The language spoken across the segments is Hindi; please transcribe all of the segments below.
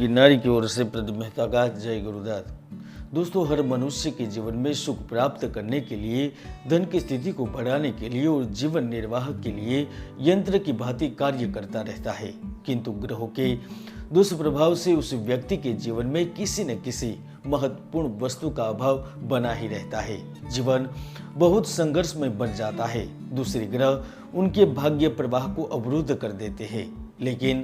गिरनारी की ओर से प्रदीप मेहता का जय गुरुदत्त। दोस्तों, हर मनुष्य के जीवन में सुख प्राप्त करने के लिए, धन की स्थिति को बढ़ाने के लिए और जीवन निर्वाह के लिए यंत्र की भांति कार्य करता रहता है, किंतु ग्रहों के दुष्प्रभाव से उस व्यक्ति के जीवन में किसी न किसी महत्वपूर्ण वस्तु का अभाव बना ही रहता है। जीवन बहुत संघर्षमय बन जाता है। दूसरे ग्रह उनके भाग्य प्रवाह को अवरुद्ध कर देते हैं, लेकिन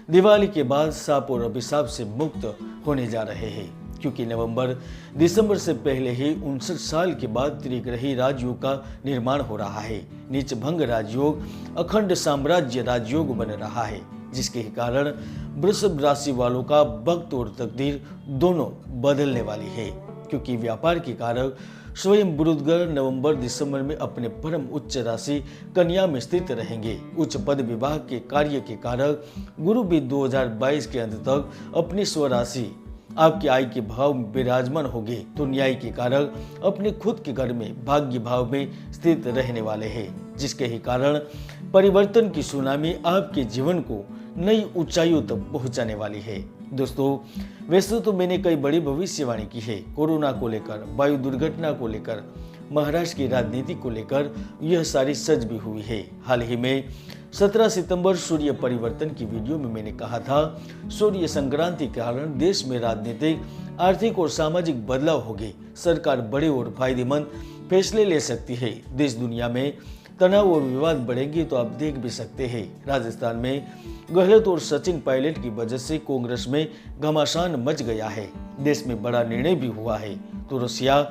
दिवाली के बाद शाप और अभिशाप से मुक्त होने जा रहे हैं, क्योंकि नवंबर दिसंबर से पहले ही 59 साल के बाद त्रिग्रही राजयोग का निर्माण हो रहा है। नीच भंग राजयोग अखंड साम्राज्य राजयोग बन रहा है, जिसके कारण वृषभ राशि वालों का वक्त और तकदीर दोनों बदलने वाली है, क्योंकि व्यापार के कारक स्वयं बुध ग्रह नवंबर दिसंबर में अपने परम उच्च राशि कन्या में स्थित रहेंगे। उच्च पद विभाग के कार्य के कारक गुरु भी 2022 के अंत तक अपनी स्वराशि आपके आय के भाव में विराजमान होंगे, तो न्याय के कारक अपने खुद के घर में भाग्य भाव में स्थित रहने वाले हैं, जिसके ही कारण परिवर्तन की सुनामी आपके जीवन को नई ऊंचाइयों तक पहुंचाने वाली है। दोस्तों, वैसे तो मैंने कई बड़ी भविष्यवाणी की है, कोरोना को लेकर, वायु दुर्घटना को लेकर, महाराष्ट्र की राजनीति को लेकर, यह सारी सच भी हुई है। हाल ही में 17 सितंबर सूर्य परिवर्तन की वीडियो में मैंने कहा था, सूर्य संक्रांति के कारण देश में राजनीतिक, आर्थिक और सामाजिक बदलाव होंगे। सरकार बड़े और फायदेमंद फैसले ले सकती है। देश दुनिया में तनाव और विवाद बढ़ेंगे तो आप देख भी सकते हैं, राजस्थान में गहलोत और सचिन पायलट की वजह से कांग्रेस में घमासान मच गया है। देश में बड़ा निर्णय भी हुआ है, तो रशिया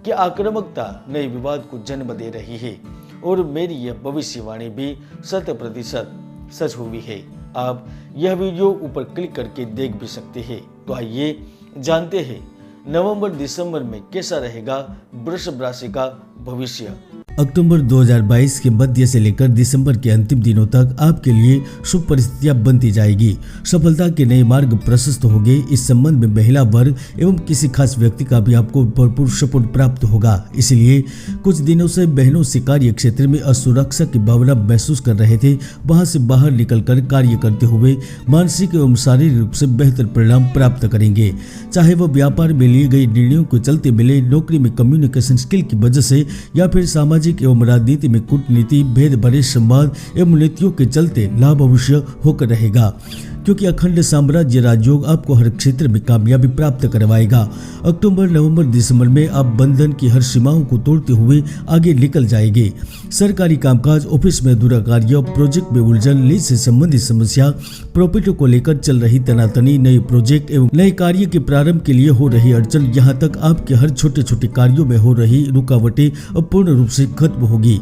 की आक्रामकता नए विवाद को जन्म दे रही है, और मेरी यह भविष्यवाणी भी 100% सच हुई है। आप यह वीडियो ऊपर क्लिक करके देख भी सकते हैं। तो आइए जानते हैं नवंबर दिसंबर में कैसा रहेगा वृषभ राशि का भविष्य। अक्टूबर 2022 के मध्य से लेकर दिसंबर के अंतिम दिनों तक आपके लिए शुभ परिस्थितियां बनती जाएगी। सफलता के नए मार्ग प्रशस्त होंगे। इस संबंध में महिला वर्ग एवं किसी खास व्यक्ति का भी आपको भरपूर सपोर्ट प्राप्त होगा। इसलिए कुछ दिनों से बहनों से कार्य क्षेत्र में असुरक्षा की भावना महसूस कर रहे थे, वहां से बाहर निकलकर कार्य करते हुए मानसिक एवं शारीरिक रूप से बेहतर परिणाम प्राप्त करेंगे। चाहे वह व्यापार में लिए गए निर्णयों को चलते मिले, नौकरी में कम्युनिकेशन स्किल की वजह से, या फिर सामाजिक एवं राजनीति में कूटनीति, भेद भरे संवाद एवं नीतियों के चलते लाभ अवश्य होकर रहेगा, क्योंकि अखंड साम्राज्य राजयोग आपको हर क्षेत्र में कामयाबी प्राप्त करवाएगा। अक्टूबर नवंबर दिसंबर में आप बंधन की हर सीमाओं को तोड़ते हुए आगे निकल जाएंगे। सरकारी कामकाज, ऑफिस में अधूरा कार्य, प्रोजेक्ट में उलझन, लीज से संबंधित समस्या, प्रॉपर्टी को लेकर चल रही तनातनी, नए प्रोजेक्ट एवं नए कार्य के प्रारंभ के लिए हो रही अड़चन, यहाँ तक आपके हर छोटे छोटे कार्यों में हो रही रुकावटें अब पूर्ण रूप से खत्म होगी।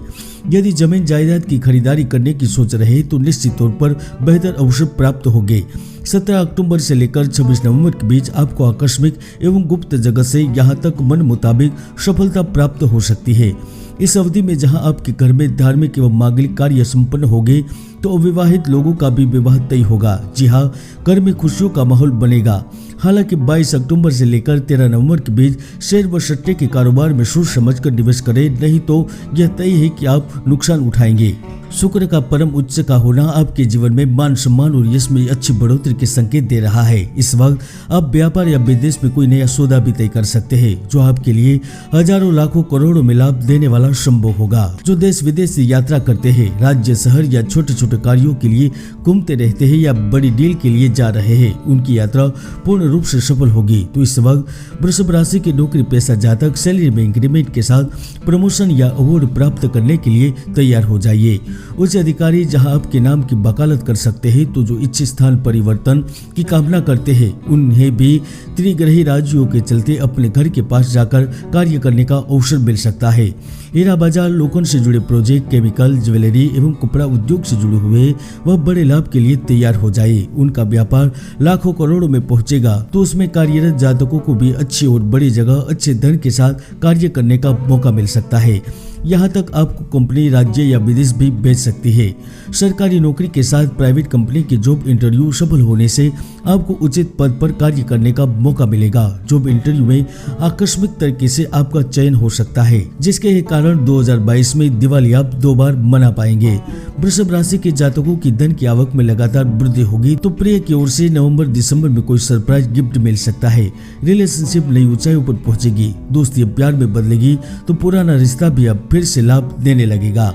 यदि जमीन जायदाद की खरीदारी करने की सोच रहे तो निश्चित तौर पर बेहतर अवसर प्राप्त होंगे। 17 अक्टूबर से लेकर 26 नवंबर के बीच आपको आकस्मिक एवं गुप्त जगत से यहाँ तक मन मुताबिक सफलता प्राप्त हो सकती है। इस अवधि में जहां आपके घर में धार्मिक एवं मांगलिक कार्य संपन्न होंगे, तो अविवाहित लोगों का भी विवाह तय होगा। जी हाँ, घर में खुशियों का माहौल बनेगा। हालांकि 22 अक्टूबर से लेकर 13 नवंबर के बीच शेयर व सट्टे के कारोबार में सोच समझकर निवेश करें, नहीं तो यह तय है कि आप नुकसान उठाएंगे। शुक्र का परम उच्च का होना आपके जीवन में मान सम्मान और यश में अच्छी बढ़ोतरी के संकेत दे रहा है। इस वक्त आप व्यापार या विदेश में कोई नया सौदा भी तय कर सकते हैं, जो आपके लिए हजारों लाखों करोड़ों में लाभ देने वाला संभव होगा। जो देश विदेश से यात्रा करते हैं, राज्य शहर या छोटे छोटे कार्यों के लिए घूमते रहते हैं या बड़ी डील के लिए जा रहे हैं, उनकी यात्रा पूर्ण रूप से सफल होगी। तो इस वक्त वृषभ राशि के नौकरी पेशा जातक सैलरी में इंक्रीमेंट के साथ प्रमोशन या अवार्ड प्राप्त करने के लिए तैयार हो जाइए। उच्च अधिकारी जहां आपके नाम की वकालत कर सकते हैं, तो जो इच्छित स्थान परिवर्तन की कामना करते हैं, उन्हें भी त्रिग्रही राजयोग के चलते अपने घर के पास जाकर कार्य करने का अवसर मिल सकता है। हीरा बाजार, लोखंड से जुड़े प्रोजेक्ट, केमिकल, ज्वेलरी एवं कपड़ा उद्योग से जुड़े हुए वह बड़े लाभ के लिए तैयार हो जाए। उनका व्यापार लाखों करोड़ों में पहुंचेगा, तो उसमें कार्यरत जातकों को भी अच्छी और बड़ी जगह अच्छे धन के साथ कार्य करने का मौका मिल सकता है। यहाँ तक आपको कंपनी राज्य या विदेश भी भेज सकती है। सरकारी नौकरी के साथ प्राइवेट कंपनी के जॉब इंटरव्यू सफल होने से आपको उचित पद पर कार्य करने का मौका मिलेगा। जॉब इंटरव्यू में आकस्मिक तरीके से आपका चयन हो सकता है, जिसके कारण 2022 में दिवाली आप 2 बार मना पाएंगे। वृषभ राशि के जातकों की धन की आवक में लगातार वृद्धि होगी, तो प्रिय की ओर से नवंबर दिसंबर में कोई सरप्राइज गिफ्ट मिल सकता है। रिलेशनशिप नई ऊंचाइयों पर पहुंचेगी। दोस्ती अब प्यार में बदलेगी, तो पुराना रिश्ता भी अब फिर से लाभ देने लगेगा।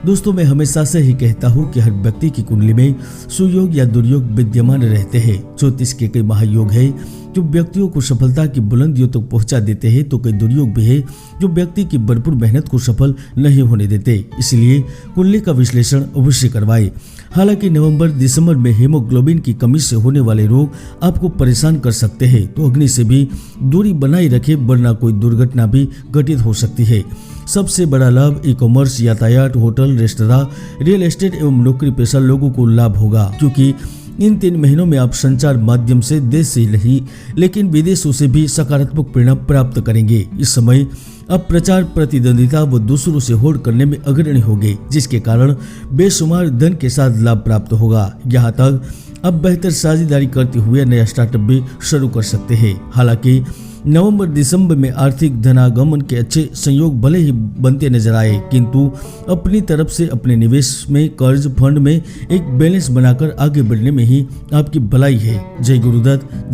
दोस्तों, मैं हमेशा से ही कहता हूँ कि हर व्यक्ति की कुंडली में सुयोग या दुर्योग विद्यमान रहते हैं। 34 के कई महायोग है जो व्यक्तियों को सफलता की बुलंदियों तक पहुंचा देते हैं, तो कई दुर्योग भी है जो व्यक्ति की भरपूर मेहनत को सफल नहीं होने देते। इसलिए कुंडली का विश्लेषण अवश्य करवाएं। हालांकि नवंबर दिसंबर में हीमोग्लोबिन की कमी से होने वाले रोग आपको परेशान कर सकते हैं, तो अग्नि से भी दूरी बनाए रखें, वरना कोई दुर्घटना भी घटित हो सकती है। सबसे बड़ा लाभ ई कॉमर्स, यातायात, होटल, रेस्तरां, रियल एस्टेट एवं नौकरी पेशा लोगों को लाभ होगा, क्योंकि इन 3 महीनों में आप संचार माध्यम से देश से नहीं लेकिन विदेशों से भी सकारात्मक परिणाम प्राप्त करेंगे। इस समय अब प्रचार, प्रतिद्वंदिता व दूसरों से होड़ करने में अग्रणी होंगे, जिसके कारण बेशुमार धन के साथ लाभ प्राप्त होगा। यहाँ तक अब बेहतर साझेदारी करते हुए नया स्टार्टअप भी शुरू कर सकते हैं। हालांकि नवंबर दिसंबर में आर्थिक धनागमन के अच्छे संयोग भले ही बनते नजर आए, किंतु अपनी तरफ से अपने निवेश में, कर्ज फंड में एक बैलेंस बनाकर आगे बढ़ने में ही आपकी भलाई है। जय गुरुदत्त।